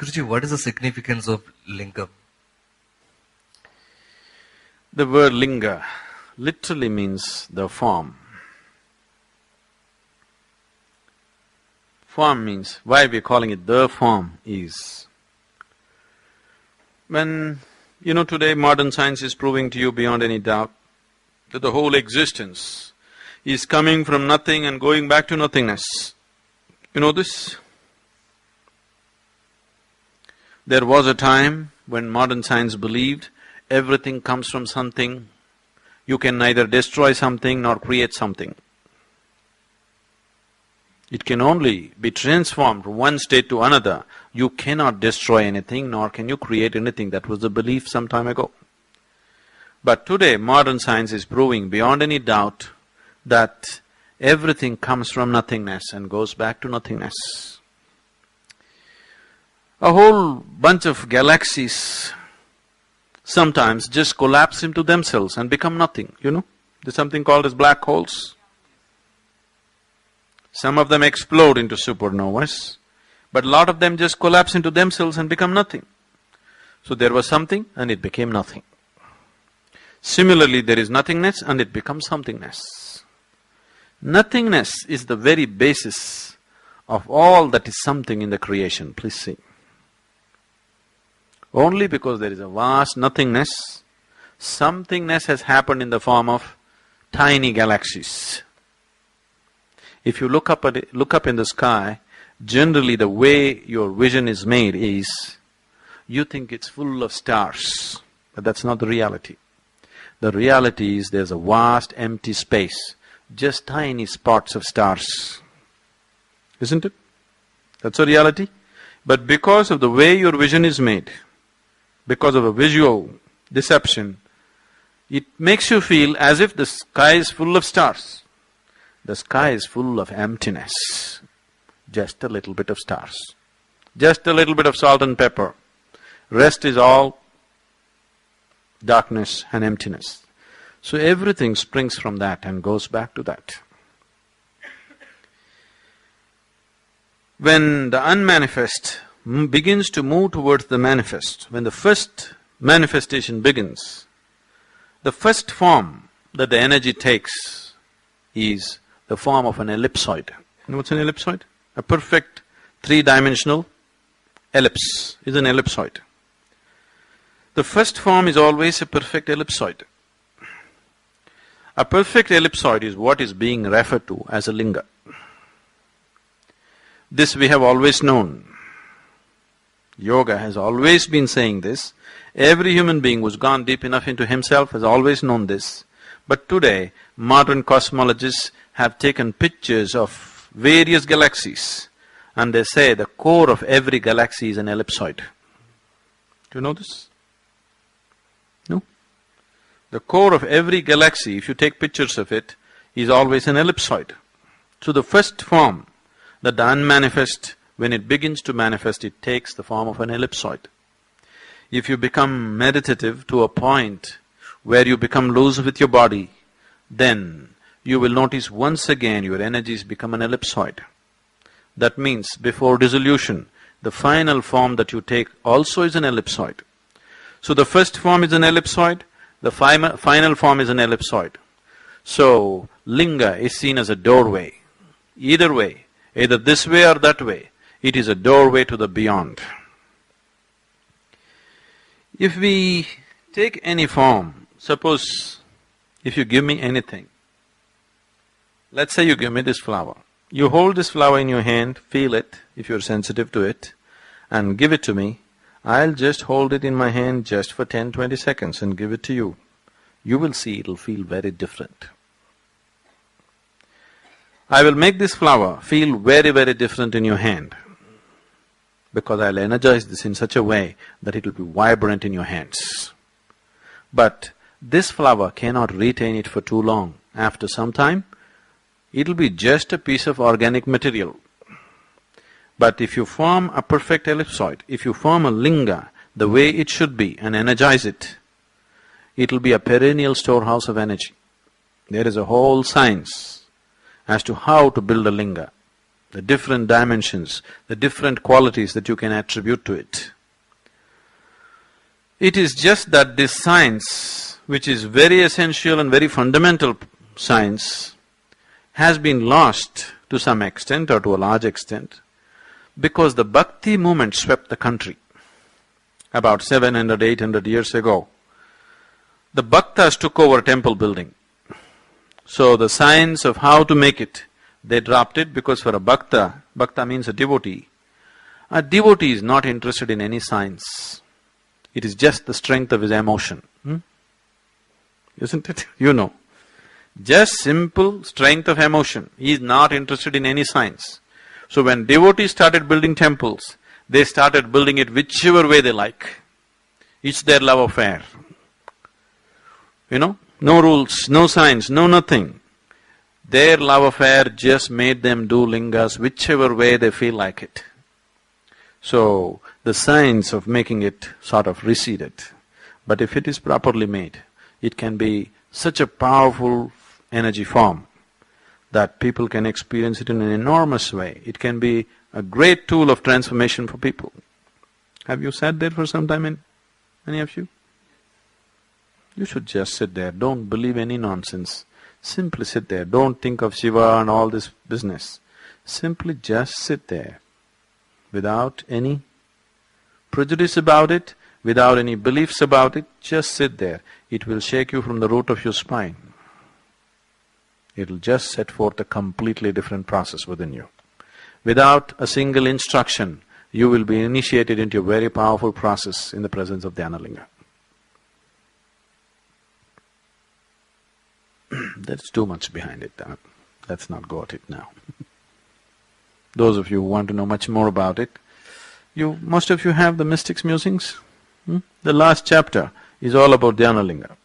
Guruji, what is the significance of Linga? The word Linga literally means the form. Form means, why we're calling it the form is, when, today modern science is proving to you beyond any doubt that the whole existence is coming from nothing and going back to nothingness. You know this? There was a time when modern science believed everything comes from something. You can neither destroy something nor create something. It can only be transformed from one state to another. You cannot destroy anything, nor can you create anything. That was the belief some time ago. But today, modern science is proving beyond any doubt that everything comes from nothingness and goes back to nothingness. A whole bunch of galaxies sometimes just collapse into themselves and become nothing, There's something called as black holes. Some of them explode into supernovas, but a lot of them just collapse into themselves and become nothing. So there was something and it became nothing. Similarly, there is nothingness and it becomes somethingness. Nothingness is the very basis of all that is something in the creation, please see. Only because there is a vast nothingness, somethingness has happened in the form of tiny galaxies. If you look up in the sky, generally the way your vision is made is, you think it's full of stars, but that's not the reality. The reality is there's a vast empty space, just tiny spots of stars. Isn't it? That's a reality. But because of the way your vision is made, because of a visual deception, it makes you feel as if the sky is full of stars. The sky is full of emptiness, just a little bit of stars, just a little bit of salt and pepper. Rest is all darkness and emptiness. So everything springs from that and goes back to that. When the unmanifest begins to move towards the manifest, when the first manifestation begins, the first form that the energy takes is the form of an ellipsoid. You know what's an ellipsoid? A perfect three-dimensional ellipse is an ellipsoid. The first form is always a perfect ellipsoid. A perfect ellipsoid is what is being referred to as a linga. This we have always known. Yoga has always been saying this. Every human being who's gone deep enough into himself has always known this. But today, modern cosmologists have taken pictures of various galaxies and they say the core of every galaxy is an ellipsoid. Do you know this? No? The core of every galaxy, if you take pictures of it, is always an ellipsoid. So the first form that the unmanifest, when it begins to manifest, it takes the form of an ellipsoid. If you become meditative to a point where you become loose with your body, then you will notice once again your energies become an ellipsoid. That means before dissolution, the final form that you take also is an ellipsoid. So the first form is an ellipsoid, the final form is an ellipsoid. So linga is seen as a doorway. Either way, either this way or that way, it is a doorway to the beyond. If we take any form, suppose if you give me anything, let's say you give me this flower. You hold this flower in your hand, feel it, if you're sensitive to it, and give it to me. I'll just hold it in my hand just for 10-20 seconds and give it to you. You will see it'll feel very different. I will make this flower feel very, very different in your hand because I'll energize this in such a way that it'll be vibrant in your hands. But this flower cannot retain it for too long. After some time, it'll be just a piece of organic material. But if you form a perfect ellipsoid, if you form a linga the way it should be and energize it, it'll be a perennial storehouse of energy. There is a whole science as to how to build a linga. the different dimensions, the different qualities that you can attribute to it. It is just that this science, which is very essential and very fundamental science, has been lost to some extent or to a large extent because the bhakti movement swept the country about 700, 800 years ago. The bhaktas took over temple building. So the science of how to make it, they dropped it because for a bhakta means a devotee is not interested in any science. It is just the strength of his emotion. Isn't it? You know. Just simple strength of emotion. He is not interested in any science. So when devotees started building temples, they started building it whichever way they like. It's their love affair. You know, no rules, no science, no nothing. Their love affair just made them do lingas whichever way they feel like it. So, the science of making it sort of receded. But if it is properly made, it can be such a powerful energy form that people can experience it in an enormous way. It can be a great tool of transformation for people. Have you sat there for some time, any of you? You should just sit there, don't believe any nonsense. Simply sit there, don't think of Shiva and all this business. Simply just sit there, without any prejudice about it, without any beliefs about it, just sit there. It will shake you from the root of your spine. It'll just set forth a completely different process within you. Without a single instruction, you will be initiated into a very powerful process in the presence of Dhyanalinga. There's too much behind it. Let's not go at it now. Those of you who want to know much more about it, most of you have the Mystics Musings. The last chapter is all about Dhyanalinga.